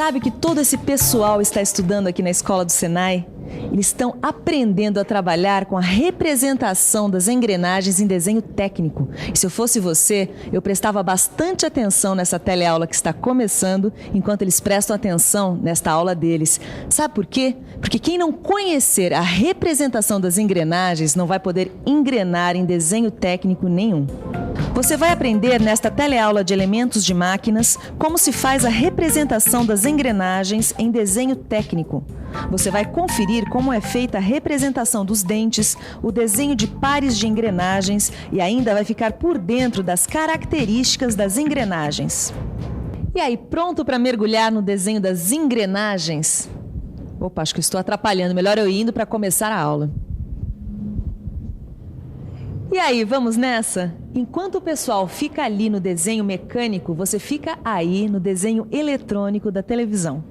sabe que todo esse pessoal está estudando aqui na escola do Senai? Eles estão aprendendo a trabalhar com a representação das engrenagens em desenho técnico. E se eu fosse você, eu prestava bastante atenção nessa teleaula que está começando, enquanto eles prestam atenção nesta aula deles. Sabe por quê? Porque quem não conhecer a representação das engrenagens não vai poder engrenar em desenho técnico nenhum. Você vai aprender nesta teleaula de elementos de máquinas como se faz a representação das engrenagens em desenho técnico. Você vai conferir como é feita a representação dos dentes, o desenho de pares de engrenagens e ainda vai ficar por dentro das características das engrenagens. E aí, pronto para mergulhar no desenho das engrenagens? Opa, acho que estou atrapalhando. Melhor eu ir indo para começar a aula. E aí, vamos nessa? Enquanto o pessoal fica ali no desenho mecânico, você fica aí no desenho eletrônico da televisão.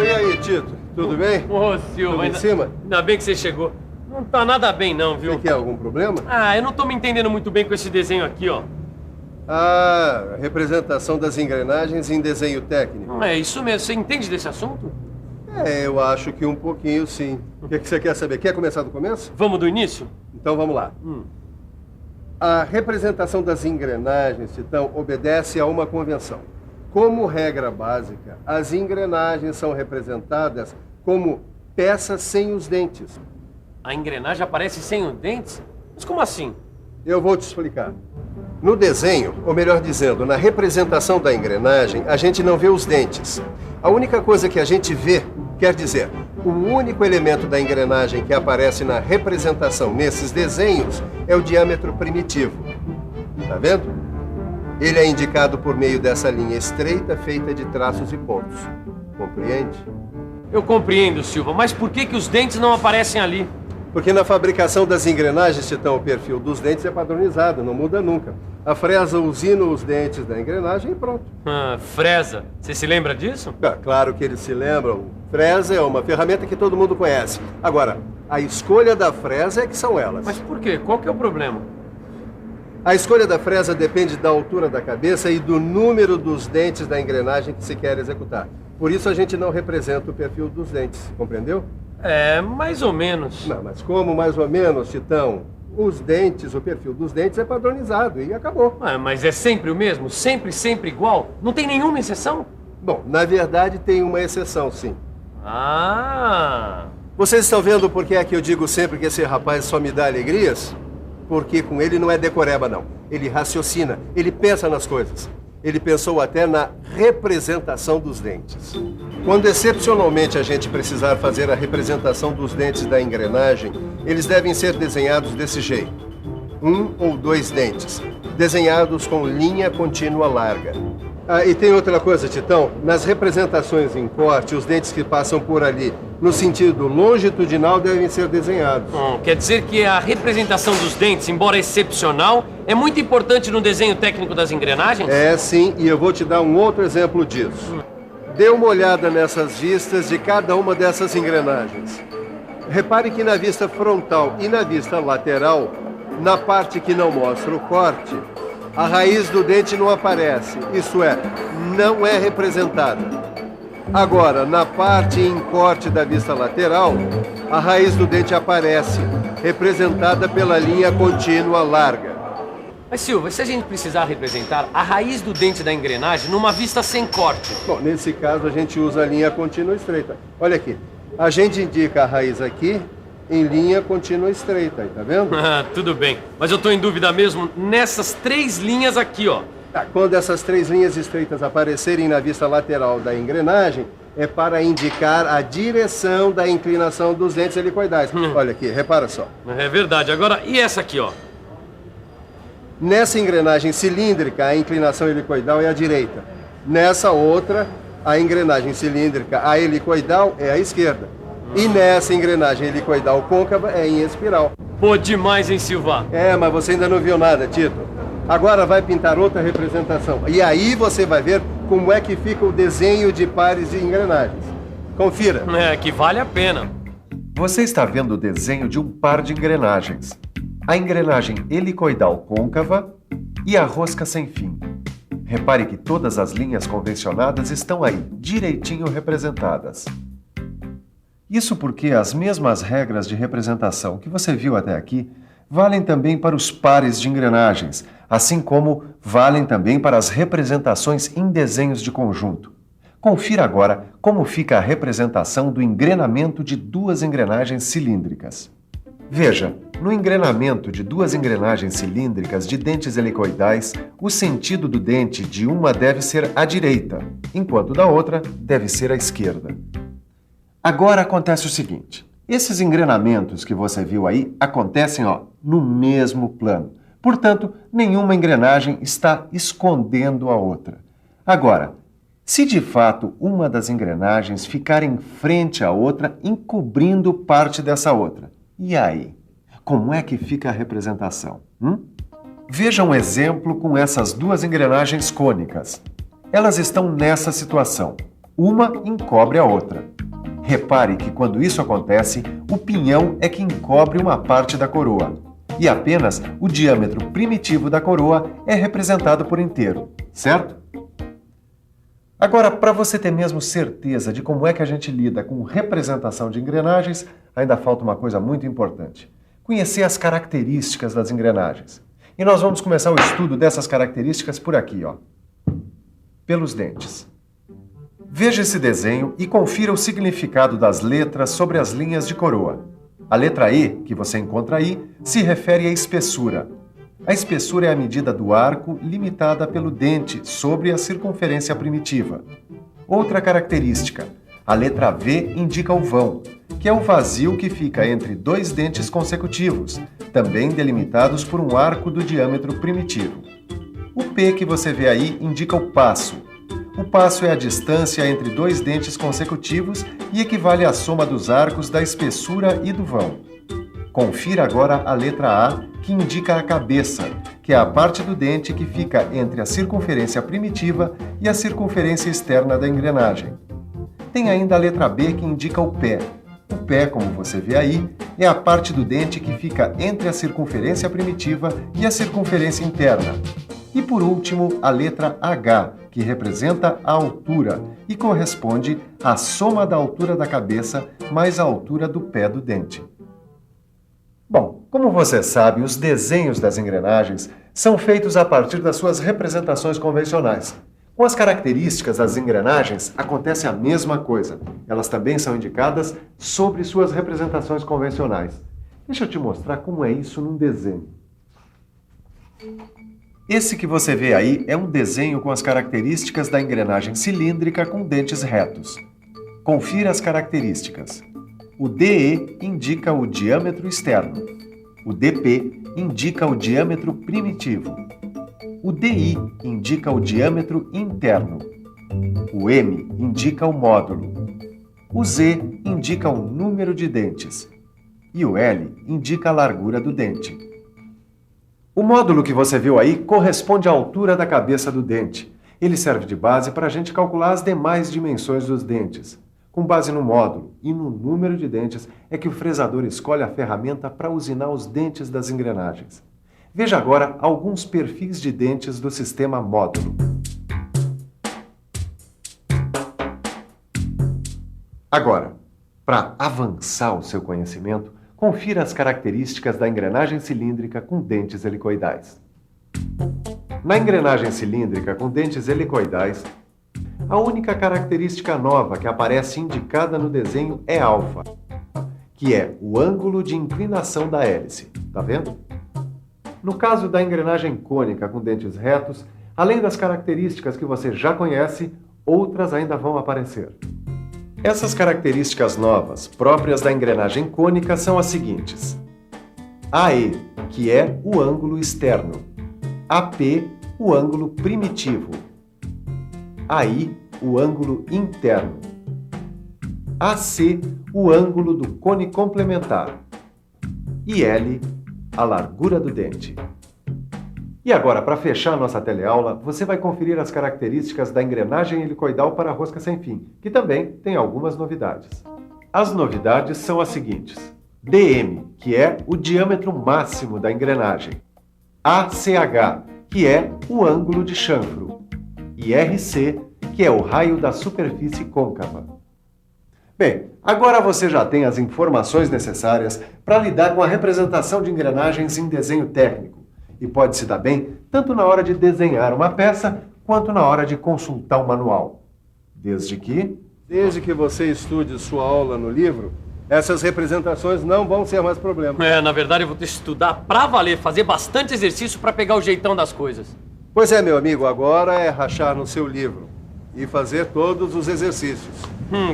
E aí, Tito? Tudo bem? Ô, Silva, Tudo em cima? Ainda bem que você chegou. Não tá nada bem não, viu? Você quer algum problema? Ah, eu não tô me entendendo muito bem com esse desenho aqui, ó. Ah, representação das engrenagens em desenho técnico. É isso mesmo, você entende desse assunto? Eu acho que um pouquinho, sim. O que você quer saber? Quer começar do começo? Vamos do início? Então vamos lá. A representação das engrenagens, Titão, obedece a uma convenção. Como regra básica, as engrenagens são representadas como peças sem os dentes. A engrenagem aparece sem os dentes? Mas como assim? Eu vou te explicar. No desenho, ou melhor dizendo, na representação da engrenagem, a gente não vê os dentes. A única coisa que a gente vê, quer dizer, o único elemento da engrenagem que aparece na representação nesses desenhos é o diâmetro primitivo. Tá vendo? Ele é indicado por meio dessa linha estreita feita de traços e pontos. Compreende? Eu compreendo, Silva, mas por que os dentes não aparecem ali? Porque na fabricação das engrenagens, Titão, o perfil dos dentes é padronizado, não muda nunca. A fresa usina os dentes da engrenagem e pronto. Fresa. Você se lembra disso? Claro que eles se lembram. Fresa é uma ferramenta que todo mundo conhece. Agora, a escolha da fresa é que são elas. Mas por quê? Qual que é o problema? A escolha da fresa depende da altura da cabeça e do número dos dentes da engrenagem que se quer executar. Por isso a gente não representa o perfil dos dentes, compreendeu? É, mais ou menos. Não, mas como mais ou menos, Titão? Os dentes, o perfil dos dentes é padronizado e acabou. Mas é sempre o mesmo? Sempre igual? Não tem nenhuma exceção? Bom, na verdade tem uma exceção, sim. Ah! Vocês estão vendo por que é que eu digo sempre que esse rapaz só me dá alegrias? Porque com ele não é decoreba, não. Ele raciocina, ele pensa nas coisas. Ele pensou até na representação dos dentes. Quando excepcionalmente a gente precisar fazer a representação dos dentes da engrenagem, eles devem ser desenhados desse jeito. 1 ou 2 dentes, desenhados com linha contínua larga. E tem outra coisa, Titão. Nas representações em corte, os dentes que passam por ali, no sentido longitudinal, devem ser desenhados. Quer dizer que a representação dos dentes, embora excepcional, é muito importante no desenho técnico das engrenagens? É, sim, e eu vou te dar um outro exemplo disso. Dê uma olhada nessas vistas de cada uma dessas engrenagens. Repare que na vista frontal e na vista lateral, na parte que não mostra o corte, a raiz do dente não aparece, isso é, não é representada. Agora, na parte em corte da vista lateral, a raiz do dente aparece, representada pela linha contínua larga. Mas, Silva, se a gente precisar representar a raiz do dente da engrenagem numa vista sem corte? Bom, nesse caso a gente usa a linha contínua estreita. Olha aqui, a gente indica a raiz aqui em linha contínua estreita, tá vendo? Tudo bem, mas eu tô em dúvida mesmo nessas 3 linhas aqui, ó. Quando essas 3 linhas estreitas aparecerem na vista lateral da engrenagem, é para indicar a direção da inclinação dos dentes helicoidais. Olha aqui, repara só. É verdade. Agora, e essa aqui, ó? Nessa engrenagem cilíndrica, a inclinação helicoidal é à direita. Nessa outra, a engrenagem cilíndrica, a helicoidal, é à esquerda. E nessa engrenagem helicoidal côncava é em espiral. Pô, demais, hein, Silva? Mas você ainda não viu nada, Tito. Agora vai pintar outra representação. E aí você vai ver como é que fica o desenho de pares de engrenagens. Confira. Que vale a pena. Você está vendo o desenho de um par de engrenagens. a engrenagem helicoidal côncava e a rosca sem fim. Repare que todas as linhas convencionadas estão aí, direitinho representadas. Isso porque as mesmas regras de representação que você viu até aqui valem também para os pares de engrenagens, assim como valem também para as representações em desenhos de conjunto. Confira agora como fica a representação do engrenamento de duas engrenagens cilíndricas. Veja, no engrenamento de duas engrenagens cilíndricas de dentes helicoidais, o sentido do dente de uma deve ser à direita, enquanto da outra deve ser à esquerda. Agora acontece o seguinte, esses engrenamentos que você viu aí acontecem no mesmo plano. Portanto, nenhuma engrenagem está escondendo a outra. Agora, se de fato uma das engrenagens ficar em frente à outra, encobrindo parte dessa outra, e aí? Como é que fica a representação? Veja um exemplo com essas duas engrenagens cônicas. Elas estão nessa situação. Uma encobre a outra. Repare que quando isso acontece, o pinhão é que encobre uma parte da coroa. E apenas o diâmetro primitivo da coroa é representado por inteiro, certo? Agora, para você ter mesmo certeza de como é que a gente lida com representação de engrenagens, ainda falta uma coisa muito importante. Conhecer as características das engrenagens. E nós vamos começar o estudo dessas características por aqui, pelos dentes. Veja esse desenho e confira o significado das letras sobre as linhas de coroa. A letra E, que você encontra aí, se refere à espessura. A espessura é a medida do arco limitada pelo dente sobre a circunferência primitiva. Outra característica, a letra V indica o vão, que é o vazio que fica entre dois dentes consecutivos, também delimitados por um arco do diâmetro primitivo. O P que você vê aí indica o passo. O passo é a distância entre dois dentes consecutivos e equivale à soma dos arcos da espessura e do vão. Confira agora a letra A, que indica a cabeça, que é a parte do dente que fica entre a circunferência primitiva e a circunferência externa da engrenagem. Tem ainda a letra B, que indica o pé. O pé, como você vê aí, é a parte do dente que fica entre a circunferência primitiva e a circunferência interna. E por último, a letra H, que representa a altura e corresponde à soma da altura da cabeça mais a altura do pé do dente. Bom, como você sabe, os desenhos das engrenagens são feitos a partir das suas representações convencionais. Com as características das engrenagens, acontece a mesma coisa. Elas também são indicadas sobre suas representações convencionais. Deixa eu te mostrar como é isso num desenho. Esse que você vê aí é um desenho com as características da engrenagem cilíndrica com dentes retos. Confira as características. O DE indica o diâmetro externo. O DP indica o diâmetro primitivo. O DI indica o diâmetro interno. O M indica o módulo. O Z indica o número de dentes. E o L indica a largura do dente. O módulo que você viu aí corresponde à altura da cabeça do dente. Ele serve de base para a gente calcular as demais dimensões dos dentes. Com base no módulo e no número de dentes é que o fresador escolhe a ferramenta para usinar os dentes das engrenagens. Veja agora alguns perfis de dentes do sistema módulo. Agora, para avançar o seu conhecimento, confira as características da engrenagem cilíndrica com dentes helicoidais. Na engrenagem cilíndrica com dentes helicoidais, a única característica nova que aparece indicada no desenho é alfa, que é o ângulo de inclinação da hélice. Tá vendo? No caso da engrenagem cônica com dentes retos, além das características que você já conhece, outras ainda vão aparecer. Essas características novas, próprias da engrenagem cônica, são as seguintes. AE, que é o ângulo externo. AP, o ângulo primitivo. AI, o ângulo interno. AC, o ângulo do cone complementar. E L, a largura do dente. E agora, para fechar a nossa teleaula, você vai conferir as características da engrenagem helicoidal para a rosca sem fim, que também tem algumas novidades. As novidades são as seguintes. DM, que é o diâmetro máximo da engrenagem, ACH, que é o ângulo de chanfro, e RC, que é o raio da superfície côncava. Bem, agora você já tem as informações necessárias para lidar com a representação de engrenagens em desenho técnico e pode se dar bem tanto na hora de desenhar uma peça quanto na hora de consultar um manual. Desde que você estude sua aula no livro, essas representações não vão ser mais problema. Na verdade eu vou ter que estudar pra valer, fazer bastante exercício pra pegar o jeitão das coisas. Pois é, meu amigo, agora é rachar no seu livro e fazer todos os exercícios.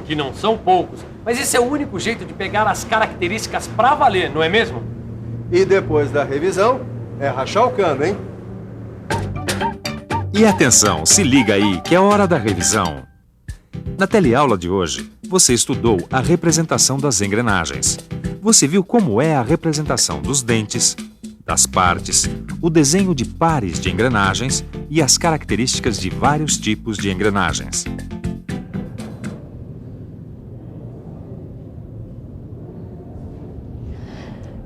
Que não são poucos. Mas esse é o único jeito de pegar as características pra valer, não é mesmo? E depois da revisão, é rachar o cano, hein? E atenção, se liga aí que é hora da revisão. Na teleaula de hoje, você estudou a representação das engrenagens. Você viu como é a representação dos dentes, das partes, o desenho de pares de engrenagens e as características de vários tipos de engrenagens.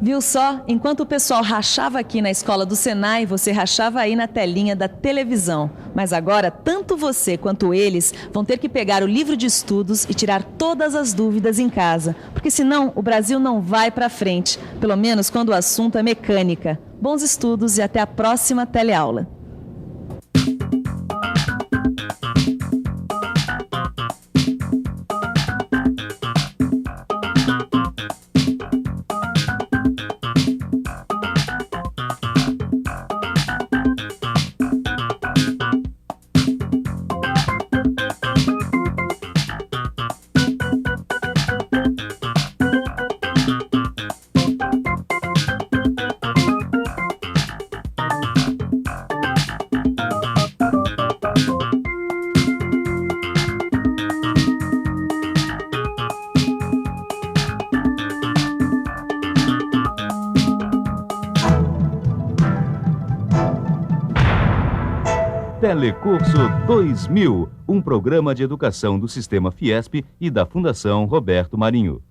Viu só? Enquanto o pessoal rachava aqui na escola do Senai, você rachava aí na telinha da televisão. Mas agora, tanto você quanto eles vão ter que pegar o livro de estudos e tirar todas as dúvidas em casa. Porque senão o Brasil não vai para frente, pelo menos quando o assunto é mecânica. Bons estudos e até a próxima teleaula. Telecurso 2000, um programa de educação do Sistema Fiesp e da Fundação Roberto Marinho.